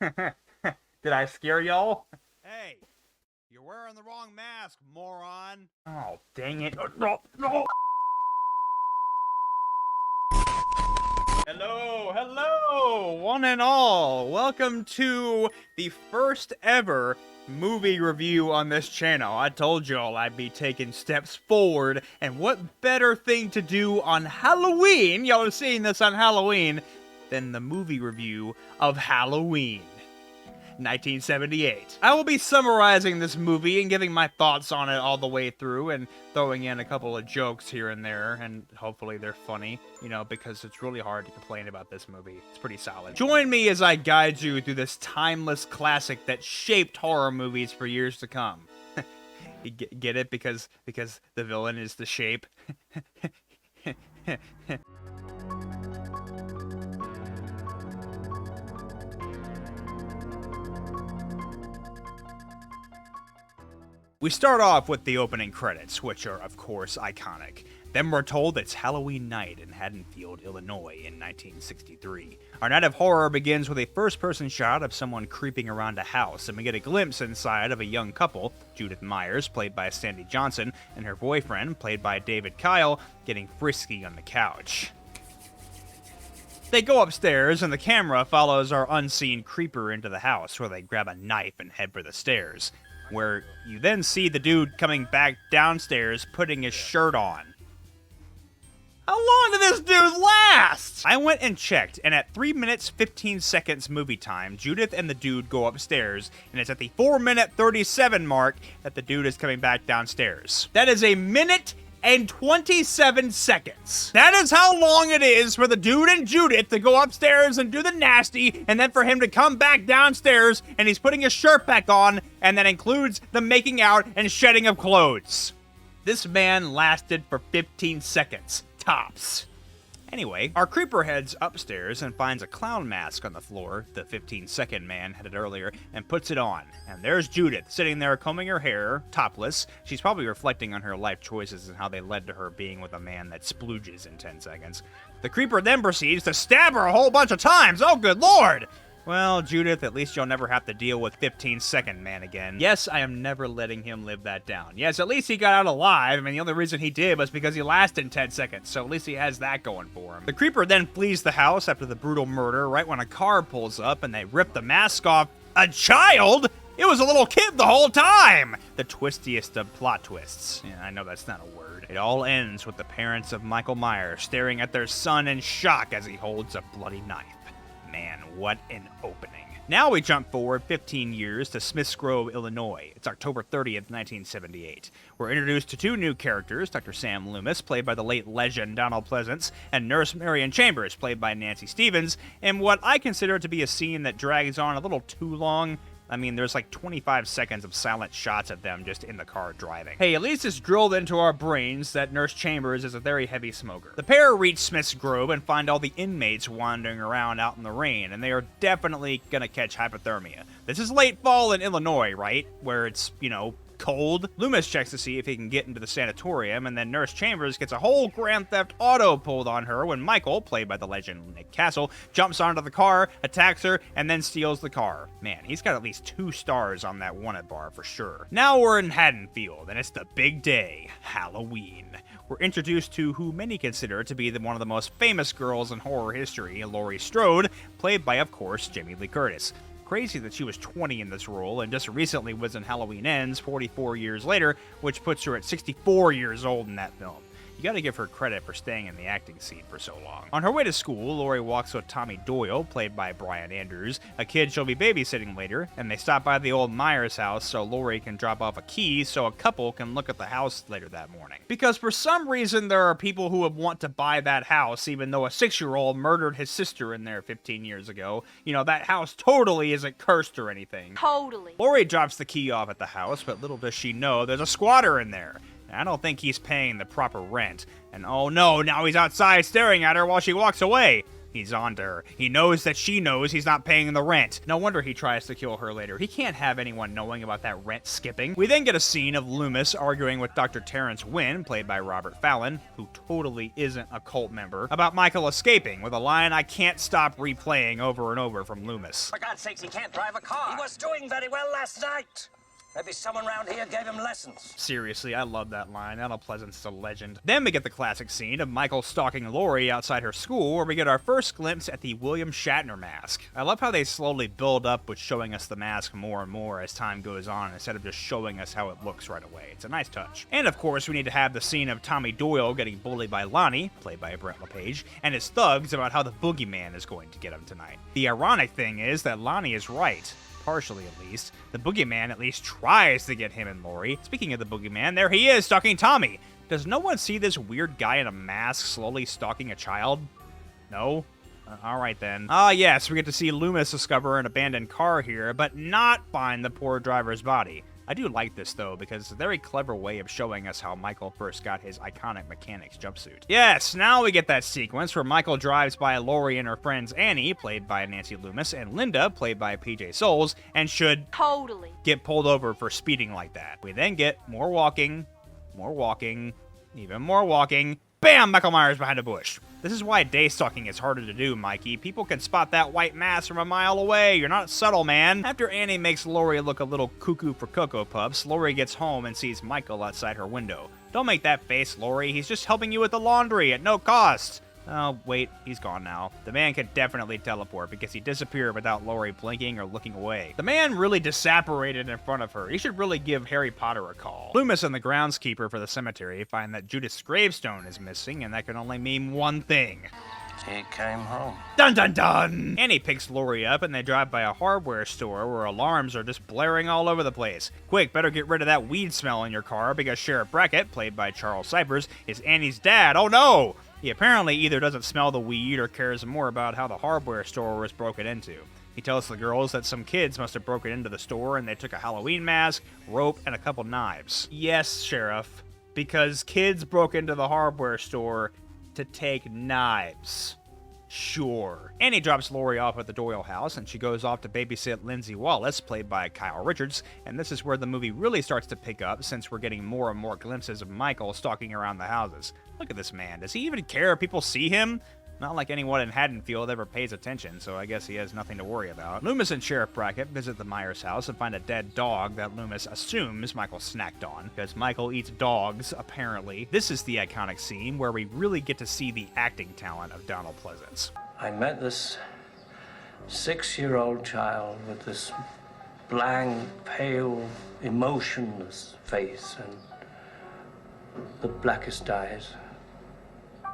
Did I scare y'all? Hey, you're wearing the wrong mask, moron. Oh, dang it. Oh, no, no. Hello, one and all. Welcome to the first ever movie review on this channel. I told y'all I'd be taking steps forward, and what better thing to do on Halloween, y'all are seeing this on Halloween, than the movie review of Halloween 1978. I will be summarizing this movie and giving my thoughts on it all the way through and throwing in a couple of jokes here and there, and hopefully they're funny, you know, because it's really hard to complain about this movie. It's pretty solid. Join me as I guide you through this timeless classic that shaped horror movies for years to come. You get it? Because the villain is the shape. We start off with the opening credits, which are, of course, iconic. Then we're told it's Halloween night in Haddonfield, Illinois in 1963. Our night of horror begins with a first-person shot of someone creeping around a house, and we get a glimpse inside of a young couple, Judith Myers, played by Sandy Johnson, and her boyfriend, played by David Kyle, getting frisky on the couch. They go upstairs, and the camera follows our unseen creeper into the house, where they grab a knife and head for the stairs, where you then see the dude coming back downstairs putting his shirt on. How long did this dude last? I went and checked, and at 3 minutes 15 seconds movie time, Judith and the dude go upstairs, and it's at the 4-minute 37 mark that the dude is coming back downstairs. That is a minute and 27 seconds. That is how long it is for the dude and Judith to go upstairs and do the nasty, and then for him to come back downstairs, and he's putting his shirt back on, and that includes the making out and shedding of clothes. This man lasted for 15 seconds, tops. Anyway, our creeper heads upstairs and finds a clown mask on the floor, the 15-second man had it earlier, and puts it on. And there's Judith, sitting there combing her hair, topless. She's probably reflecting on her life choices and how they led to her being with a man that splooges in 10 seconds. The creeper then proceeds to stab her a whole bunch of times. Oh, good lord! Well, Judith, at least you'll never have to deal with 15-second man again. Yes, I am never letting him live that down. Yes, at least he got out alive. I mean, the only reason he did was because he lasted 10 seconds, so at least he has that going for him. The creeper then flees the house after the brutal murder right when a car pulls up and they rip the mask off. A child? It was a little kid the whole time! The twistiest of plot twists. Yeah, I know that's not a word. It all ends with the parents of Michael Myers staring at their son in shock as he holds a bloody knife. Man, what an opening. Now we jump forward 15 years to Smiths Grove, Illinois. It's October 30th, 1978. We're introduced to two new characters, Dr. Sam Loomis, played by the late legend Donald Pleasance, and Nurse Marion Chambers, played by Nancy Stevens, in what I consider to be a scene that drags on a little too long. I mean, there's like 25 seconds of silent shots of them just in the car driving. Hey, at least it's drilled into our brains that Nurse Chambers is a very heavy smoker. The pair reach Smith's Grove and find all the inmates wandering around out in the rain, and they are definitely gonna catch hypothermia. This is late fall in Illinois, right? Where it's, you know, cold. Loomis checks to see if he can get into the sanatorium, and then Nurse Chambers gets a whole Grand Theft Auto pulled on her when Michael, played by the legend Nick Castle, jumps onto the car, attacks her, and then steals the car. Man, he's got at least 2 stars on that wanted bar for sure. Now we're in Haddonfield, and it's the big day, Halloween. We're introduced to who many consider to be one of the most famous girls in horror history, Laurie Strode, played by, of course, Jamie Lee Curtis. Crazy that she was 20 in this role and just recently was in Halloween Ends 44 years later, which puts her at 64 years old in that film. You gotta give her credit for staying in the acting scene for so long. On her way to school, Laurie walks with Tommy Doyle, played by Brian Andrews, a kid she'll be babysitting later, and they stop by the old Myers house so Laurie can drop off a key so a couple can look at the house later that morning. Because for some reason there are people who would want to buy that house even though a 6-year-old murdered his sister in there 15 years ago. You know, that house totally isn't cursed or anything. Totally. Laurie drops the key off at the house, but little does she know there's a squatter in there. I don't think he's paying the proper rent. And oh no, now he's outside staring at her while she walks away. He's onto her. He knows that she knows he's not paying the rent. No wonder he tries to kill her later. He can't have anyone knowing about that rent skipping. We then get a scene of Loomis arguing with Dr. Terrence Wynn, played by Robert Fallon, who totally isn't a cult member, about Michael escaping, with a line I can't stop replaying over and over from Loomis. For God's sakes, he can't drive a car. He was doing very well last night. Maybe someone around here gave him lessons. Seriously, I love that line. Donald Pleasant's a legend. Then we get the classic scene of Michael stalking Lori outside her school, where we get our first glimpse at the William Shatner mask. I love how they slowly build up with showing us the mask more and more as time goes on, instead of just showing us how it looks right away. It's a nice touch. And of course, we need to have the scene of Tommy Doyle getting bullied by Lonnie, played by Brent LePage, and his thugs about how the boogeyman is going to get him tonight. The ironic thing is that Lonnie is right. Partially, at least. The boogeyman at least tries to get him and Lori. Speaking of the boogeyman, there he is, stalking Tommy. Does no one see this weird guy in a mask slowly stalking a child? No? Alright then. Yes, we get to see Loomis discover an abandoned car here, but not find the poor driver's body. I do like this, though, because it's a very clever way of showing us how Michael first got his iconic mechanic's jumpsuit. Yes, now we get that sequence where Michael drives by Lori and her friends Annie, played by Nancy Loomis, and Linda, played by PJ Soles, and should totally get pulled over for speeding like that. We then get more walking, even more walking. Bam! Michael Myers behind a bush. This is why day stalking is harder to do, Mikey. People can spot that white mass from a mile away. You're not subtle, man. After Annie makes Lori look a little cuckoo for Cocoa Puffs, Lori gets home and sees Michael outside her window. Don't make that face, Lori. He's just helping you with the laundry at no cost. Oh, wait, he's gone now. The man could definitely teleport because he disappeared without Lori blinking or looking away. The man really disapparated in front of her. He should really give Harry Potter a call. Loomis and the groundskeeper for the cemetery find that Judith's gravestone is missing, and that can only mean one thing. He came home. Dun dun dun! Annie picks Lori up and they drive by a hardware store where alarms are just blaring all over the place. Quick, better get rid of that weed smell in your car because Sheriff Brackett, played by Charles Cypers, is Annie's dad. Oh no! He apparently either doesn't smell the weed or cares more about how the hardware store was broken into. He tells the girls that some kids must have broken into the store and they took a Halloween mask, rope, and a couple knives. Yes, Sheriff, because kids broke into the hardware store to take knives. Sure. Annie drops Lori off at the Doyle house, and she goes off to babysit Lindsay Wallace, played by Kyle Richards, and this is where the movie really starts to pick up, since we're getting more and more glimpses of Michael stalking around the houses. Look at this man. Does he even care if people see him? Not like anyone in Haddonfield ever pays attention, so I guess he has nothing to worry about. Loomis and Sheriff Brackett visit the Myers house and find a dead dog that Loomis assumes Michael snacked on, because Michael eats dogs, apparently. This is the iconic scene where we really get to see the acting talent of Donald Pleasance. I met this 6-year-old child with this blank, pale, emotionless face and the blackest eyes.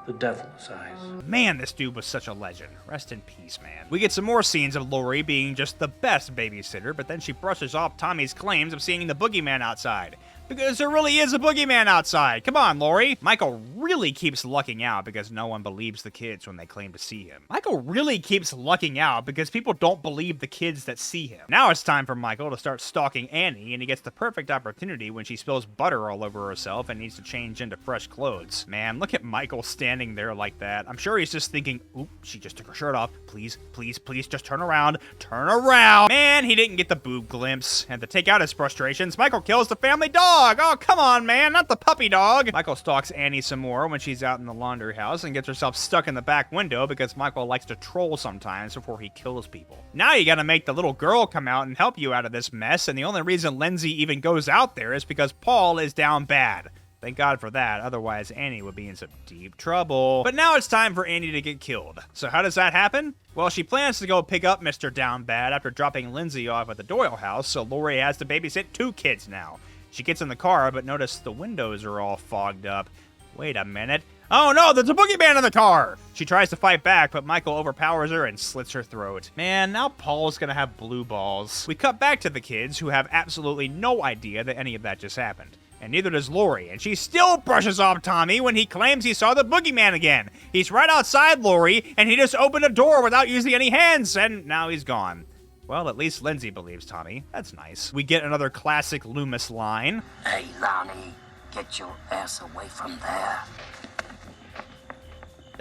The devil's eyes. Man, this dude was such a legend. Rest in peace, man. We get some more scenes of Lori being just the best babysitter, but then she brushes off Tommy's claims of seeing the boogeyman outside. Because there really is a boogeyman outside. Come on, Lori. Michael really keeps lucking out because no one believes the kids when they claim to see him. Michael really keeps lucking out because people don't believe the kids that see him. Now it's time for Michael to start stalking Annie, and he gets the perfect opportunity when she spills butter all over herself and needs to change into fresh clothes. Man, look at Michael standing there like that. I'm sure he's just thinking, oop, she just took her shirt off. Please, please, please, just turn around. Turn around. Man, he didn't get the boob glimpse. And to take out his frustrations, Michael kills the family dog. Oh, come on, man, not the puppy dog. Michael stalks Annie some more when she's out in the laundry house and gets herself stuck in the back window because Michael likes to troll sometimes before he kills people. Now you gotta make the little girl come out and help you out of this mess, and the only reason Lindsay even goes out there is because Paul is down bad. Thank God for that, otherwise Annie would be in some deep trouble. But now it's time for Annie to get killed. So how does that happen? Well, she plans to go pick up Mr. Down Bad after dropping Lindsay off at the Doyle house, so Lori has to babysit 2 kids now. She gets in the car, but notice the windows are all fogged up. Wait a minute. Oh no, there's a boogeyman in the car! She tries to fight back, but Michael overpowers her and slits her throat. Man, now Paul's gonna have blue balls. We cut back to the kids, who have absolutely no idea that any of that just happened. And neither does Lori, and she still brushes off Tommy when he claims he saw the boogeyman again. He's right outside Lori, and he just opened a door without using any hands, and now he's gone. Well, at least Lindsay believes Tommy. That's nice. We get another classic Loomis line. Hey, Lonnie, get your ass away from there.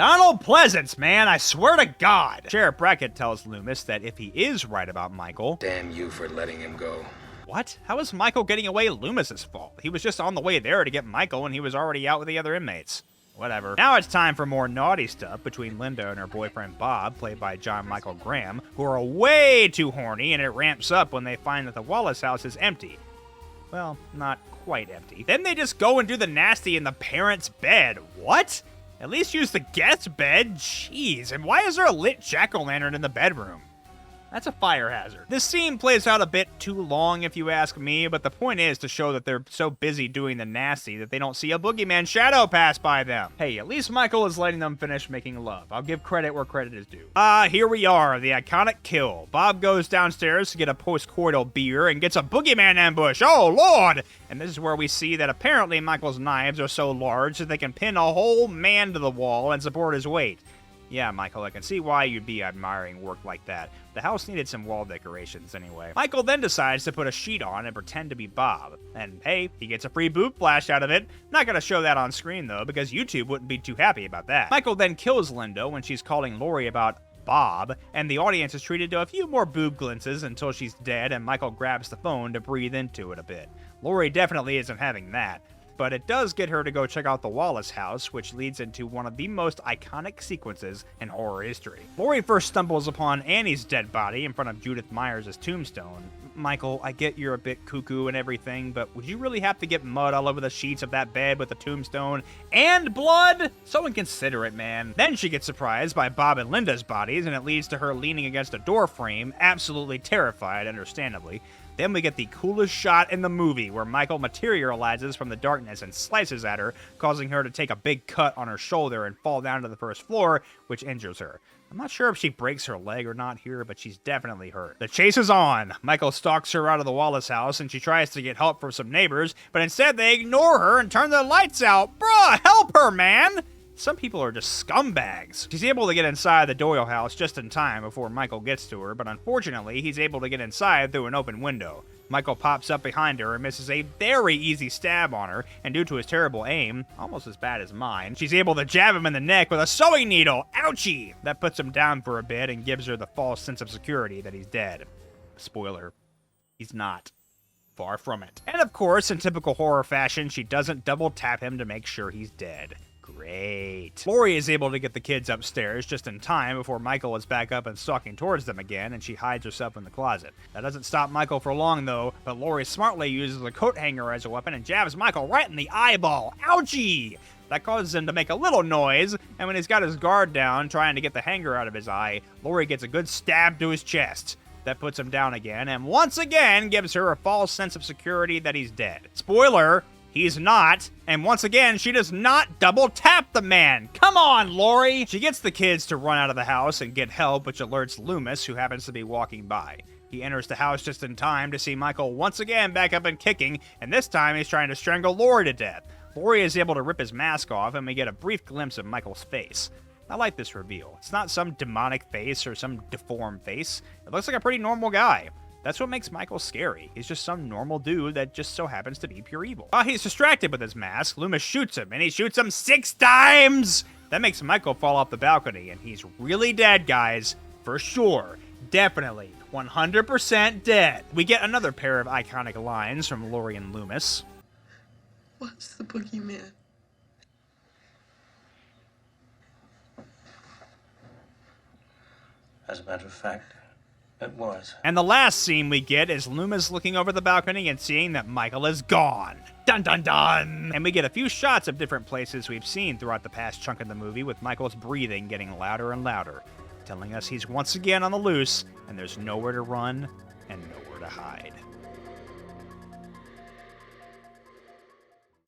Donald Pleasance, man, I swear to God. Sheriff Brackett tells Loomis that if he is right about Michael... Damn you for letting him go. What? How is Michael getting away Loomis's fault? He was just on the way there to get Michael and he was already out with the other inmates. Whatever. Now it's time for more naughty stuff between Linda and her boyfriend Bob, played by John Michael Graham, who are way too horny, and it ramps up when they find that the Wallace house is empty. Well, not quite empty. Then they just go and do the nasty in the parents' bed. What? At least use the guest bed? Jeez, and why is there a lit jack-o'-lantern in the bedroom? That's a fire hazard. This scene plays out a bit too long if you ask me, but the point is to show that they're so busy doing the nasty that they don't see a boogeyman shadow pass by them. Hey, at least Michael is letting them finish making love. I'll give credit where credit is due. Here we are, the iconic kill. Bob goes downstairs to get a post-coital beer and gets a boogeyman ambush. Oh, Lord! And this is where we see that apparently Michael's knives are so large that they can pin a whole man to the wall and support his weight. Yeah, Michael, I can see why you'd be admiring work like that. The house needed some wall decorations anyway. Michael then decides to put a sheet on and pretend to be Bob. And hey, he gets a free boob flash out of it. Not gonna show that on screen though, because YouTube wouldn't be too happy about that. Michael then kills Linda when she's calling Lori about Bob, and the audience is treated to a few more boob glances until she's dead and Michael grabs the phone to breathe into it a bit. Lori definitely isn't having that. But it does get her to go check out the Wallace house, which leads into one of the most iconic sequences in horror history. Lori first stumbles upon Annie's dead body in front of Judith Myers' tombstone. Michael, I get you're a bit cuckoo and everything, but would you really have to get mud all over the sheets of that bed with a tombstone and blood? So inconsiderate, man. Then she gets surprised by Bob and Linda's bodies, and it leads to her leaning against a door frame, absolutely terrified, understandably. Then we get the coolest shot in the movie, where Michael materializes from the darkness and slices at her, causing her to take a big cut on her shoulder and fall down to the first floor, which injures her. I'm not sure if she breaks her leg or not here, but she's definitely hurt. The chase is on. Michael stalks her out of the Wallace house, and she tries to get help from some neighbors, but instead they ignore her and turn the lights out. Bruh, help her, man! Some people are just scumbags. She's able to get inside the Doyle house just in time before Michael gets to her, but unfortunately, he's able to get inside through an open window. Michael pops up behind her and misses a very easy stab on her, and due to his terrible aim, almost as bad as mine, she's able to jab him in the neck with a sewing needle. Ouchie! That puts him down for a bit and gives her the false sense of security that he's dead. Spoiler, he's not. Far from it. And of course, in typical horror fashion, she doesn't double tap him to make sure he's dead. Great. Lori is able to get the kids upstairs just in time before Michael is back up and stalking towards them again, and she hides herself in the closet. That doesn't stop Michael for long, though, but Lori smartly uses a coat hanger as a weapon and jabs Michael right in the eyeball. Ouchie! That causes him to make a little noise, and when he's got his guard down, trying to get the hanger out of his eye, Lori gets a good stab to his chest. That puts him down again, and once again gives her a false sense of security that he's dead. Spoiler! He's not, and once again, she does not double tap the man. Come on, Lori! She gets the kids to run out of the house and get help, which alerts Loomis, who happens to be walking by. He enters the house just in time to see Michael once again back up and kicking, and this time he's trying to strangle Lori to death. Lori is able to rip his mask off, and we get a brief glimpse of Michael's face. I like this reveal. It's not some demonic face or some deformed face. It looks like a pretty normal guy. That's what makes Michael scary. He's just some normal dude that just so happens to be pure evil. While he's distracted with his mask, Loomis shoots him, and he shoots him 6 times! That makes Michael fall off the balcony, and he's really dead, guys. For sure. Definitely. 100% dead. We get another pair of iconic lines from Lori and Loomis. What's the boogeyman? As a matter of fact, it was. And the last scene we get is Loomis looking over the balcony and seeing that Michael is gone. Dun dun dun! And we get a few shots of different places we've seen throughout the past chunk of the movie, with Michael's breathing getting louder and louder, telling us he's once again on the loose, and there's nowhere to run and nowhere to hide.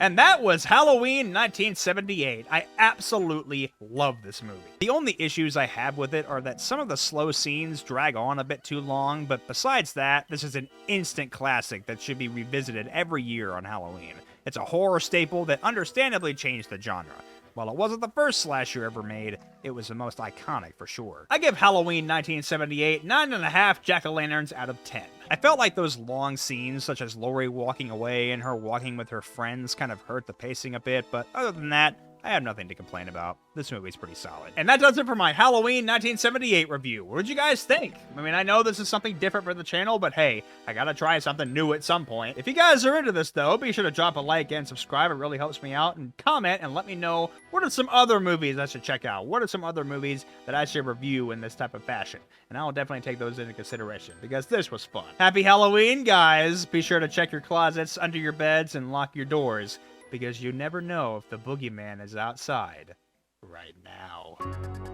And that was Halloween 1978. I absolutely love this movie. The only issues I have with it are that some of the slow scenes drag on a bit too long, but besides that, this is an instant classic that should be revisited every year on Halloween. It's a horror staple that understandably changed the genre. While it wasn't the first slasher ever made, it was the most iconic for sure. I give Halloween 1978 9.5 jack-o'-lanterns out of 10. I felt like those long scenes, such as Lori walking away and her walking with her friends, kind of hurt the pacing a bit, but other than that, I have nothing to complain about. This movie's pretty solid. And that does it for my Halloween 1978 review. What did you guys think? I mean, I know this is something different for the channel, but hey, I gotta try something new at some point. If you guys are into this though, be sure to drop a like and subscribe. It really helps me out. And comment and let me know what are some other movies I should check out. What are some other movies that I should review in this type of fashion? And I'll definitely take those into consideration because this was fun. Happy Halloween, guys! Be sure to check your closets, under your beds, and lock your doors, because you never know if the boogeyman is outside right now.